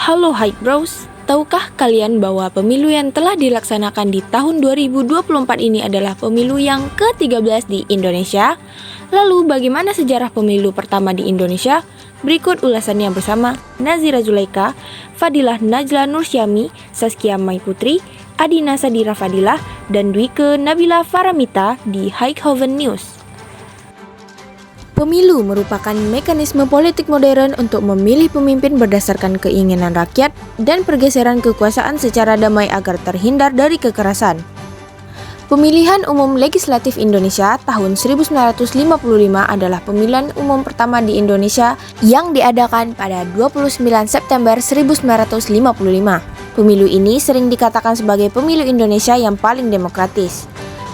Halo Hype Bros, tahukah kalian bahwa pemilu yang telah dilaksanakan di tahun 2024 ini adalah pemilu yang ke-13 di Indonesia? Lalu bagaimana sejarah pemilu pertama di Indonesia? Berikut ulasannya bersama Nazira Zulaika, Fadilah Najla Nursyami, Saskia Maiputri, Adina Sadira Fadilah, dan Dwike Nabila Faramita di Highhoven News. Pemilu merupakan mekanisme politik modern untuk memilih pemimpin berdasarkan keinginan rakyat dan pergeseran kekuasaan secara damai agar terhindar dari kekerasan. Pemilihan Umum Legislatif Indonesia tahun 1955 adalah pemilihan umum pertama di Indonesia yang diadakan pada 29 September 1955. Pemilu ini sering dikatakan sebagai pemilu Indonesia yang paling demokratis.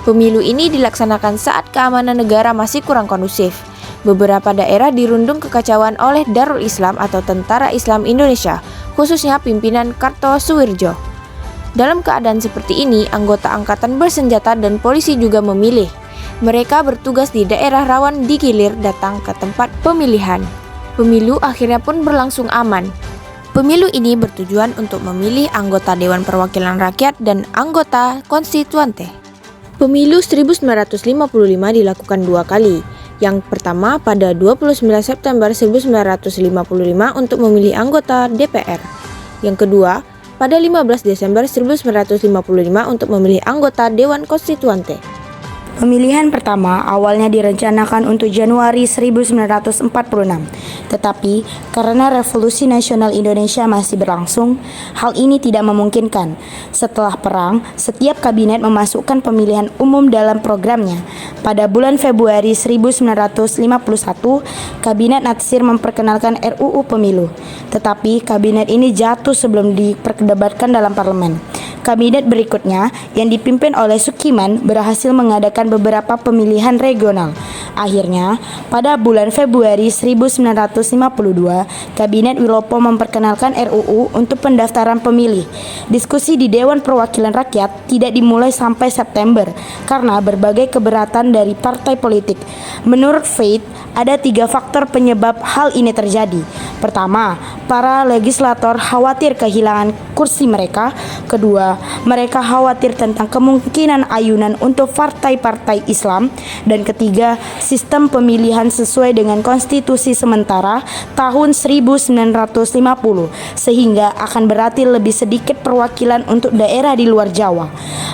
Pemilu ini dilaksanakan saat keamanan negara masih kurang kondusif. Beberapa daerah dirundung kekacauan oleh Darul Islam atau Tentara Islam Indonesia, khususnya pimpinan Kartosuwirjo. Dalam keadaan seperti ini, anggota angkatan bersenjata dan polisi juga memilih. Mereka bertugas di daerah rawan digilir datang ke tempat pemilihan. Pemilu akhirnya pun berlangsung aman. Pemilu ini bertujuan untuk memilih anggota Dewan Perwakilan Rakyat dan anggota konstituante. Pemilu 1955 dilakukan dua kali. Yang pertama pada 29 September 1955 untuk memilih anggota DPR. Yang kedua pada 15 Desember 1955 untuk memilih anggota Dewan Konstituante. Pemilihan pertama awalnya direncanakan untuk Januari 1946, tetapi karena Revolusi Nasional Indonesia masih berlangsung, hal ini tidak memungkinkan. Setelah perang, setiap kabinet memasukkan pemilihan umum dalam programnya. Pada bulan Februari 1951, Kabinet Natsir memperkenalkan RUU Pemilu, tetapi kabinet ini jatuh sebelum diperdebatkan dalam parlemen. Kabinet berikutnya yang dipimpin oleh Sukiman berhasil mengadakan beberapa pemilihan regional. Akhirnya, pada bulan Februari 1952, Kabinet Wilopo memperkenalkan RUU untuk pendaftaran pemilih. Diskusi di Dewan Perwakilan Rakyat tidak dimulai sampai September karena berbagai keberatan dari partai politik. Menurut Faith, ada 3 faktor penyebab hal ini terjadi. Pertama, para legislator khawatir kehilangan kursi mereka. Kedua, mereka khawatir tentang kemungkinan ayunan untuk partai-partai Islam. Dan ketiga, sistem pemilihan sesuai dengan konstitusi sementara tahun 1950, sehingga akan berarti lebih sedikit perwakilan untuk daerah di luar Jawa.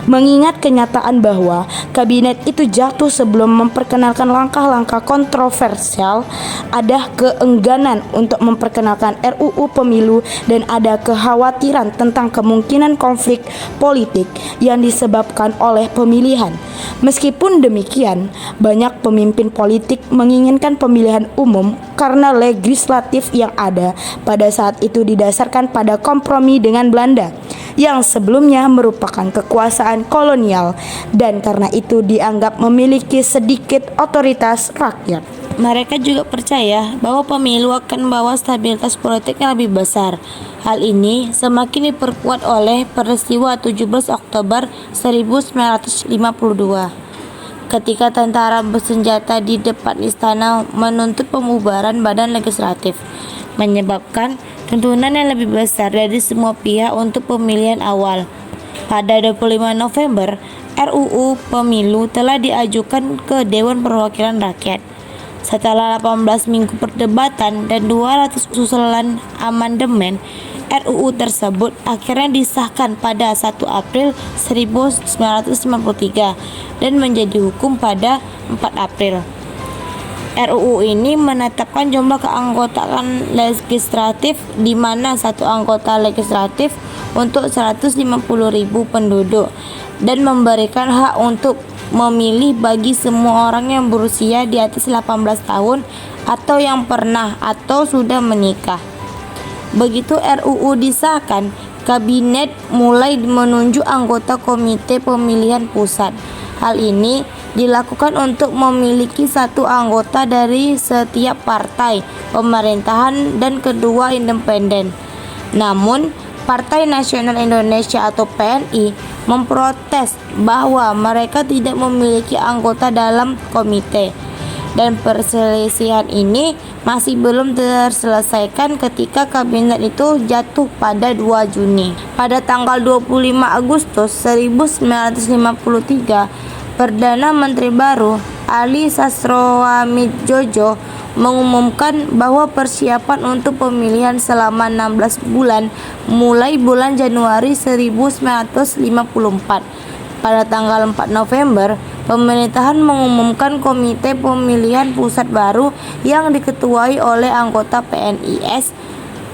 Mengingat kenyataan bahwa kabinet itu jatuh sebelum memperkenalkan langkah-langkah kontroversial, ada keengganan untuk memperkenalkan RUU Pemilu dan ada kekhawatiran tentang kemungkinan konflik politik yang disebabkan oleh pemilihan. Meskipun demikian, banyak pemimpin politik menginginkan pemilihan umum karena legislatif yang ada pada saat itu didasarkan pada kompromi dengan Belanda yang sebelumnya merupakan kekuasaan kolonial dan karena itu dianggap memiliki sedikit otoritas rakyat. Mereka juga percaya bahwa pemilu akan membawa stabilitas politik yang lebih besar. Hal ini semakin diperkuat oleh peristiwa 17 Oktober 1952 ketika tentara bersenjata di depan istana menuntut pembubaran badan legislatif, menyebabkan tuntunan yang lebih besar dari semua pihak untuk pemilihan awal. Pada 25 November, RUU Pemilu telah diajukan ke Dewan Perwakilan Rakyat. Setelah 18 minggu perdebatan dan 200 usulan amandemen, RUU tersebut akhirnya disahkan pada 1 April 1993 dan menjadi hukum pada 4 April. RUU ini menetapkan jumlah keanggotaan legislatif di mana satu anggota legislatif untuk 150.000 penduduk dan memberikan hak untuk memilih bagi semua orang yang berusia di atas 18 tahun atau yang pernah atau sudah menikah. Begitu RUU disahkan, kabinet mulai menunjuk anggota komite pemilihan pusat. Hal ini dilakukan untuk memiliki satu anggota dari setiap partai pemerintahan dan kedua independen. Namun, Partai Nasional Indonesia atau PNI memprotes bahwa mereka tidak memiliki anggota dalam komite. Dan perselisihan ini masih belum terselesaikan ketika kabinet itu jatuh pada 2 Juni. Pada tanggal 25 Agustus 1953, Perdana Menteri baru Ali Sastroamidjojo mengumumkan bahwa persiapan untuk pemilihan selama 16 bulan mulai bulan Januari 1954. Pada tanggal 4 November, pemerintahan mengumumkan Komite Pemilihan Pusat baru yang diketuai oleh anggota PNIS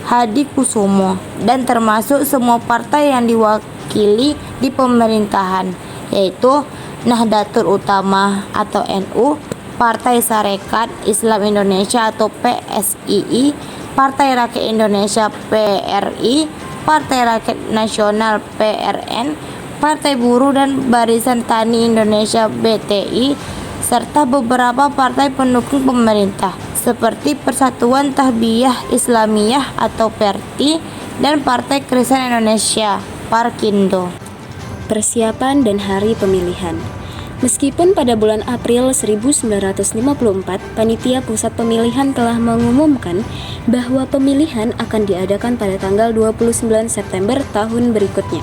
Hadi Kusumo dan termasuk semua partai yang diwakili di pemerintahan, yaitu Nahdlatul Ulama atau NU, Partai Sarekat Islam Indonesia atau PSII, Partai Rakyat Indonesia PRI, Partai Rakyat Nasional PRN, Partai Buruh dan Barisan Tani Indonesia BTI, serta beberapa partai pendukung pemerintah seperti Persatuan Tahbiyah Islamiyah atau PERTI dan Partai Kristen Indonesia Parkindo. Persiapan dan hari pemilihan. Meskipun pada bulan April 1954, Panitia Pusat Pemilihan telah mengumumkan bahwa pemilihan akan diadakan pada tanggal 29 September tahun berikutnya.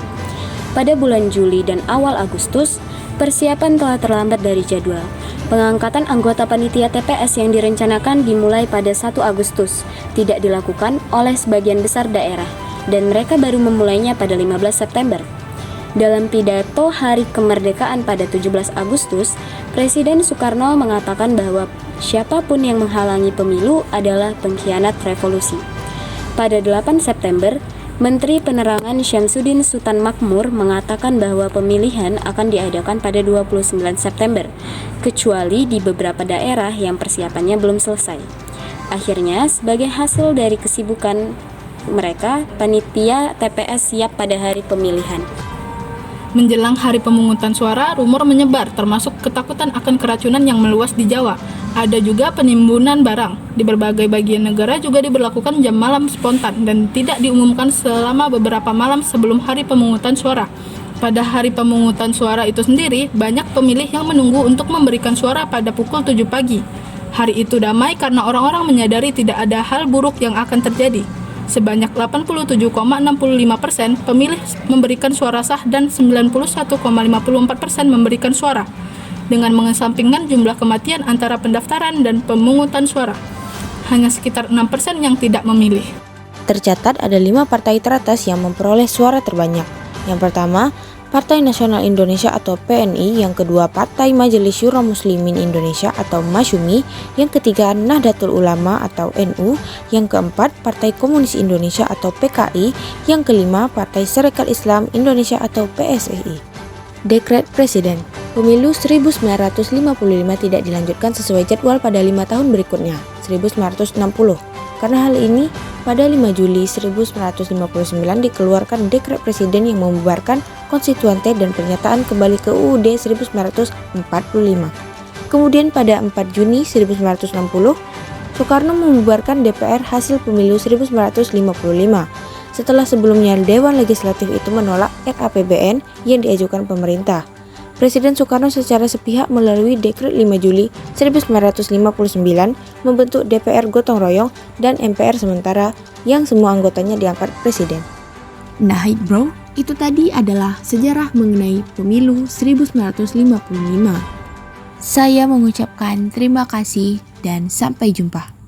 Pada bulan Juli dan awal Agustus, persiapan telah terlambat dari jadwal. Pengangkatan anggota panitia TPS yang direncanakan dimulai pada 1 Agustus, tidak dilakukan oleh sebagian besar daerah, dan mereka baru memulainya pada 15 September. Dalam pidato Hari Kemerdekaan pada 17 Agustus, Presiden Soekarno mengatakan bahwa siapapun yang menghalangi pemilu adalah pengkhianat revolusi. Pada 8 September, Menteri Penerangan Syamsuddin Sultan Makmur mengatakan bahwa pemilihan akan diadakan pada 29 September, kecuali di beberapa daerah yang persiapannya belum selesai. Akhirnya, sebagai hasil dari kesibukan mereka, panitia TPS siap pada hari pemilihan. Menjelang hari pemungutan suara, rumor menyebar termasuk ketakutan akan keracunan yang meluas di Jawa. Ada juga penimbunan barang. Di berbagai bagian negara juga diberlakukan jam malam spontan dan tidak diumumkan selama beberapa malam sebelum hari pemungutan suara. Pada hari pemungutan suara itu sendiri, banyak pemilih yang menunggu untuk memberikan suara pada pukul 7 pagi. Hari itu damai karena orang-orang menyadari tidak ada hal buruk yang akan terjadi. Sebanyak 87,65% pemilih memberikan suara sah dan 91,54% memberikan suara, dengan mengesampingkan jumlah kematian antara pendaftaran dan pemungutan suara. Hanya sekitar 6% yang tidak memilih. Tercatat ada 5 partai teratas yang memperoleh suara terbanyak. Yang pertama, Partai Nasional Indonesia atau PNI, yang kedua Partai Majelis Syuro Muslimin Indonesia atau MASYUMI, yang ketiga Nahdlatul Ulama atau NU, yang keempat Partai Komunis Indonesia atau PKI, yang kelima Partai Sarekat Islam Indonesia atau PSII. Dekret Presiden. Pemilu 1955 tidak dilanjutkan sesuai jadwal pada 5 tahun berikutnya, 1960. Karena hal ini, pada 5 Juli 1959 dikeluarkan Dekret Presiden yang membubarkan Konstituante dan pernyataan kembali ke UUD 1945. Kemudian pada 4 Juni 1960, Soekarno membubarkan DPR hasil pemilu 1955. Setelah sebelumnya Dewan Legislatif itu menolak RAPBN yang diajukan pemerintah. Presiden Soekarno secara sepihak melalui Dekret 5 Juli 1959 membentuk DPR gotong royong dan MPR sementara yang semua anggotanya diangkat presiden. Nah, bro, itu tadi adalah sejarah mengenai pemilu 1955. Saya mengucapkan terima kasih dan sampai jumpa.